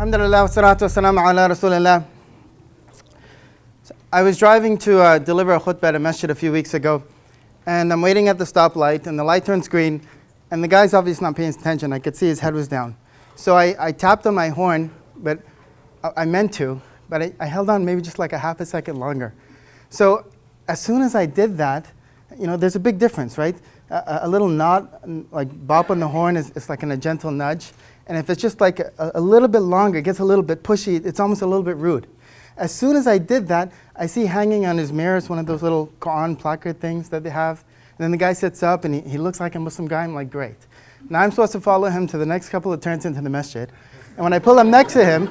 Alhamdulillah, wassalatu wassalamu ala rasulillah. I was driving to deliver a khutbah at a masjid a few weeks ago, and I'm waiting at the stoplight, and the light turns green, and the guy's obviously not paying attention. I could see his head was down. So I tapped on my horn, but I meant to, but I held on maybe just like a half a second longer. So as soon as I did that, there's a big difference, right? A little nod, like bop on the horn is like a gentle nudge. And if it's just like a little bit longer, it gets a little bit pushy, it's almost a little bit rude. As soon as I did that, I see hanging on his mirrors one of those little Quran placard things that they have. And then the guy sits up and he looks like a Muslim guy. I'm like, great. Now I'm supposed to follow him to the next couple of turns into the masjid. And when I pull up next to him,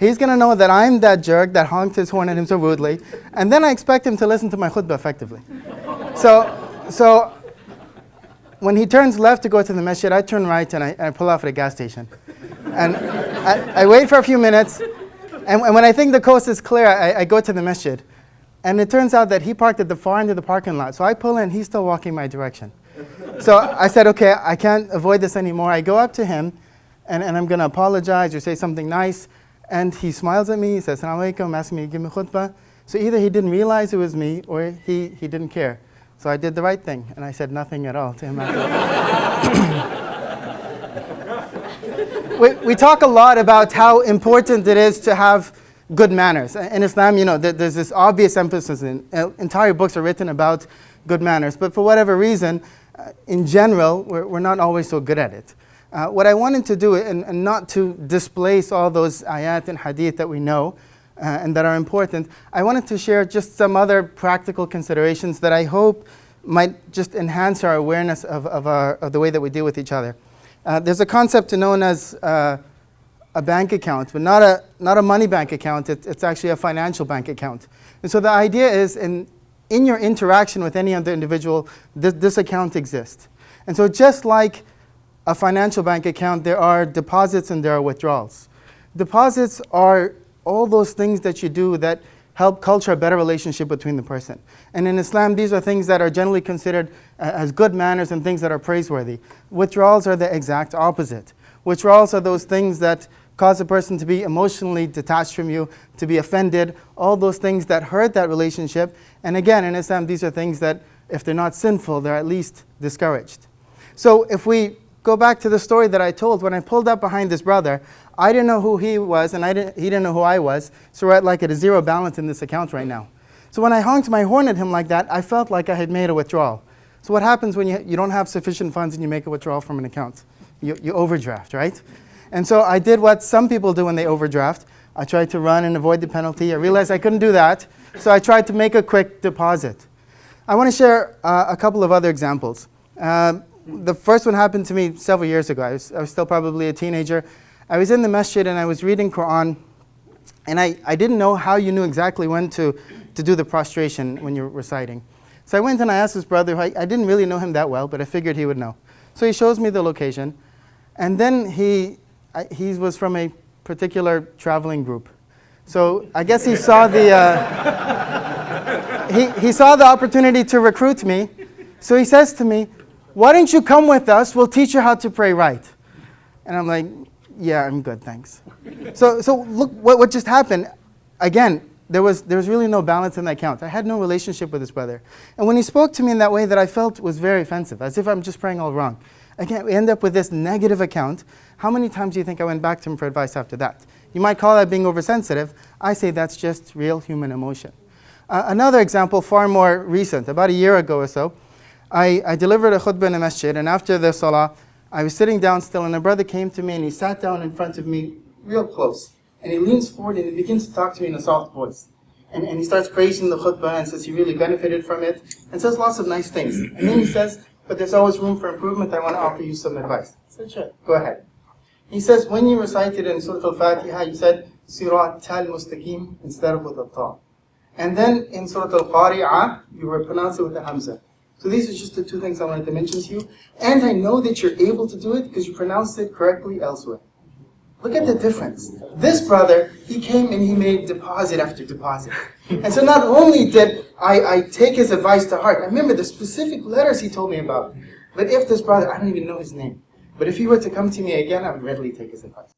he's going to know that I'm that jerk that honked his horn at him so rudely. And then I expect him to listen to my khutbah effectively. So when he turns left to go to the masjid, I turn right and I pull off at a gas station. And I wait for a few minutes. And when I think the coast is clear, I go to the masjid. And it turns out that he parked at the far end of the parking lot. So I pull in, he's still walking my direction. So I said, okay, I can't avoid this anymore. I go up to him and I'm going to apologize or say something nice. And he smiles at me, he says, Assalamu alaikum, asking me to give me khutbah. So either he didn't realize it was me or he didn't care. So I did the right thing, and I said nothing at all to him after. We talk a lot about how important it is to have good manners. In Islam, there's this obvious emphasis entire books are written about good manners. But for whatever reason, in general, we're not always so good at it. What I wanted to do, and not to displace all those ayat and hadith that we know, and that are important, I wanted to share just some other practical considerations that I hope might just enhance our awareness of the way that we deal with each other. There's a concept known as a bank account, but not a money bank account. It's actually a financial bank account. And so the idea is in your interaction with any other individual, this account exists. And so just like a financial bank account, there are deposits and there are withdrawals. Deposits are all those things that you do that help culture a better relationship between the person. And in Islam, these are things that are generally considered as good manners and things that are praiseworthy. Withdrawals are the exact opposite. Withdrawals are those things that cause a person to be emotionally detached from you, to be offended, all those things that hurt that relationship. And again, in Islam, these are things that, if they're not sinful, they're at least discouraged. So if we go back to the story that I told, when I pulled up behind this brother, I didn't know who he was, and he didn't know who I was, so we're at a zero balance in this account right now. So when I honked my horn at him like that, I felt like I had made a withdrawal. So what happens when you don't have sufficient funds and you make a withdrawal from an account? You overdraft, right? And so I did what some people do when they overdraft. I tried to run and avoid the penalty. I realized I couldn't do that, so I tried to make a quick deposit. I want to share a couple of other examples. The first one happened to me several years ago. I was still probably a teenager. I was in the masjid and I was reading Quran, and I didn't know how you knew exactly when to do the prostration when you're reciting. So I went and I asked this brother, who I didn't really know him that well, but I figured he would know. So he shows me the location, and then he was from a particular traveling group. So I guess he saw he saw the opportunity to recruit me. So he says to me, why don't you come with us? We'll teach you how to pray right. And I'm like, yeah, I'm good, thanks. So look what just happened. Again, there was really no balance in that account. I had no relationship with this brother. And when he spoke to me in that way that I felt was very offensive, as if I'm just praying all wrong. Again, we end up with this negative account. How many times do you think I went back to him for advice after that? You might call that being oversensitive. I say that's just real human emotion. Another example, far more recent, about a year ago or so, I delivered a khutbah in a masjid, and after the salah, I was sitting down still, and a brother came to me, and he sat down in front of me real close. And he leans forward, and he begins to talk to me in a soft voice. And he starts praising the khutbah, and says he really benefited from it, and says lots of nice things. And then he says, but there's always room for improvement. I want to offer you some advice. I said, sure, go ahead. He says, when you recited in Surah Al-Fatiha, you said, Sirat al-Mustaqim instead of with a ta. And then in Surah Al-Qari'ah, you were pronouncing with a hamza. So these are just the two things I wanted to mention to you. And I know that you're able to do it because you pronounced it correctly elsewhere. Look at the difference. This brother, he came and he made deposit after deposit. And so not only did I take his advice to heart, I remember the specific letters he told me about. But if this brother, I don't even know his name, but if he were to come to me again, I would readily take his advice.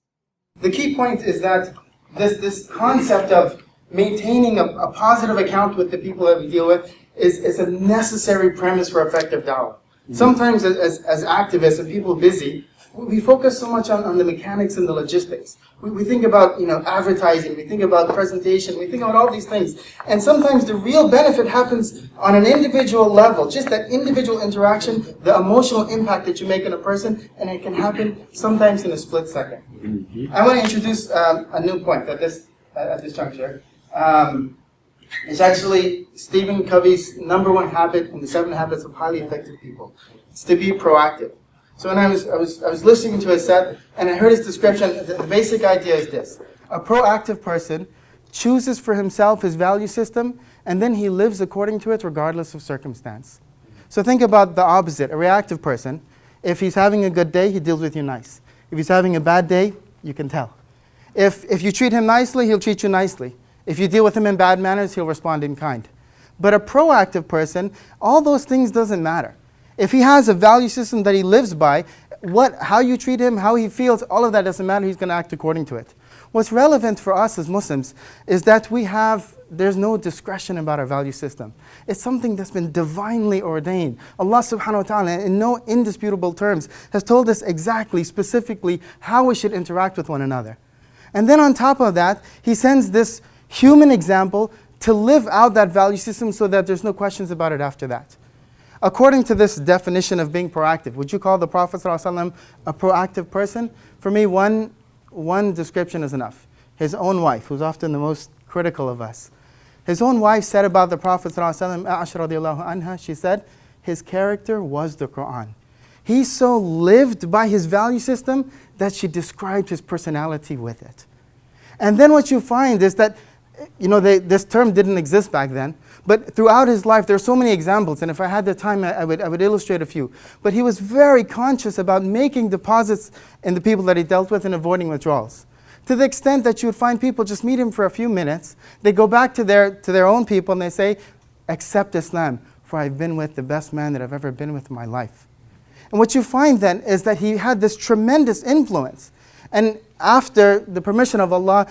The key point is that this concept of maintaining a positive account with the people that we deal with is a necessary premise for effective da'wah. Sometimes as activists and people busy, we focus so much on the mechanics and the logistics. We think about advertising, we think about presentation, we think about all these things. And sometimes the real benefit happens on an individual level, just that individual interaction, the emotional impact that you make on a person, and it can happen sometimes in a split second. I want to introduce a new point at this juncture. It's actually Stephen Covey's #1 habit in the 7 Habits of Highly Effective People. It's to be proactive. So when I was listening to his set and I heard his description, the basic idea is this: a proactive person chooses for himself his value system, and then he lives according to it regardless of circumstance. So think about the opposite, a reactive person. If he's having a good day, he deals with you nice. If he's having a bad day, you can tell. If you treat him nicely, he'll treat you nicely. If you deal with him in bad manners, he'll respond in kind. But a proactive person, all those things doesn't matter. If he has a value system that he lives by, how you treat him, how he feels, all of that doesn't matter. He's going to act according to it. What's relevant for us as Muslims is that there's no discretion about our value system. It's something that's been divinely ordained. Allah subhanahu wa ta'ala, in no indisputable terms, has told us exactly, specifically, how we should interact with one another. And then on top of that, He sends this human example to live out that value system so that there's no questions about it after that. According to this definition of being proactive, would you call the Prophet ﷺ a proactive person? For me, one description is enough. His own wife, who's often the most critical of us. His own wife said about the Prophet ﷺ, Aisha radiallahu anha, she said, his character was the Quran. He so lived by his value system that she described his personality with it. And then what you find is that, this term didn't exist back then, but throughout his life, there are so many examples, and if I had the time, I would illustrate a few. But he was very conscious about making deposits in the people that he dealt with and avoiding withdrawals. To the extent that you would find people just meet him for a few minutes, they go back to their own people and they say, accept Islam, for I've been with the best man that I've ever been with in my life. And what you find then is that he had this tremendous influence. And after the permission of Allah,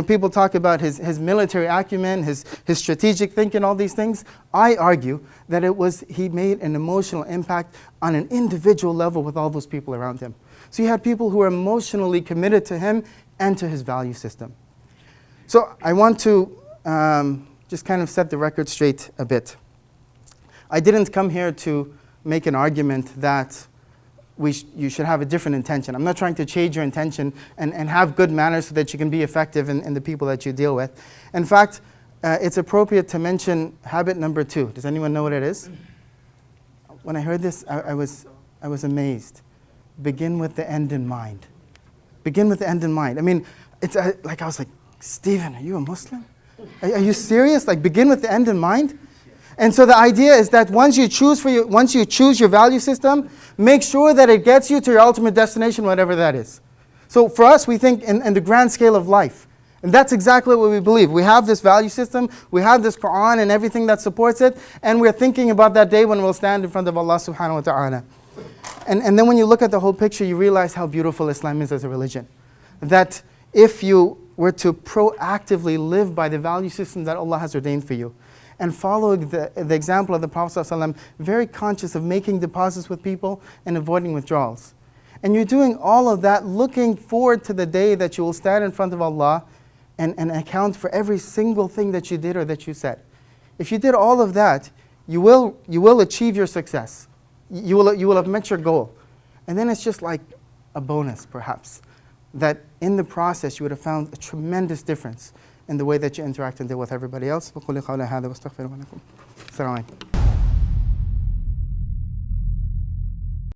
people talk about his military acumen, his strategic thinking, all these things. I argue that he made an emotional impact on an individual level with all those people around him. So you had people who were emotionally committed to him and to his value system. So I want to just kind of set the record straight a bit. I didn't come here to make an argument that you should have a different intention. I'm not trying to change your intention and have good manners so that you can be effective in the people that you deal with. In fact, it's appropriate to mention habit number 2. Does anyone know what it is? When I heard this, I was amazed. Begin with the end in mind. Begin with the end in mind. I mean, it's I was like, Stephen, are you a Muslim? Are you serious? Begin with the end in mind? And so the idea is that once you choose your value system, make sure that it gets you to your ultimate destination, whatever that is. So for us, we think in the grand scale of life. And that's exactly what we believe. We have this value system, we have this Quran and everything that supports it, and we're thinking about that day when we'll stand in front of Allah subhanahu wa ta'ala. And then when you look at the whole picture, you realize how beautiful Islam is as a religion. That if you were to proactively live by the value system that Allah has ordained for you, and following the example of the Prophet ﷺ, very conscious of making deposits with people and avoiding withdrawals. And you're doing all of that looking forward to the day that you will stand in front of Allah and account for every single thing that you did or that you said. If you did all of that, you will achieve your success. You will have met your goal. And then it's just like a bonus, perhaps, that in the process you would have found a tremendous difference in the way that you interact and deal with everybody else.